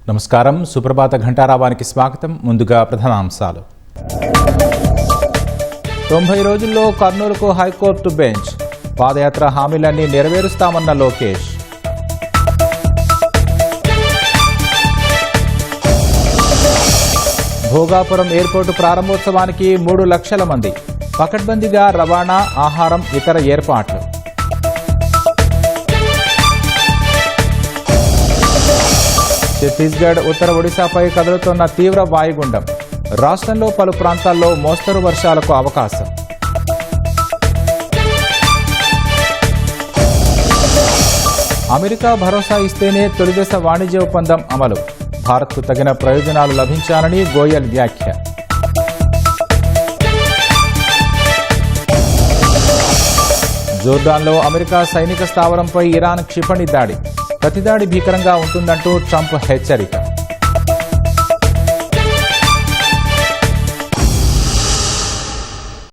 నమస్కారం. సుప్రభాత ఘంటారావానికి స్వాగతం. ముందుగా ప్రధానాంశాలు. 90 రోజుల్లో కర్నూలుకు హైకోర్టు బెంచ్. పాదయాత్ర హామీలన్నీ నెరవేరుస్తామన్న లోకేష్. భోగాపురం ఎయిర్పోర్టు ప్రారంభోత్సవానికి 3 లక్షల మంది. పకడ్బందీగా రవాణా, ఆహారం, ఇతర ఏర్పాట్లు. ఛత్తీస్గఢ్, ఉత్తర ఒడిశాపై కదులుతున్న తీవ్ర వాయుగుండం. రాష్ట్రంలో పలు ప్రాంతాల్లో మోస్తరు వర్షాలకు అవకాశం. అమెరికా భరోసా ఇస్తేనే తొలిదశ వాణిజ్య ఒప్పందం అమలు. భారత్కు తగిన ప్రయోజనాలు లభించాలని గోయల్ వ్యాఖ్య. జోర్డాన్లో అమెరికా సైనిక స్థావరంపై ఇరాన్ క్షిపణి దాడి. ప్రతిదాడి భీకరంగా ఉంటుందంటూ ట్రంప్ హెచ్చరిక.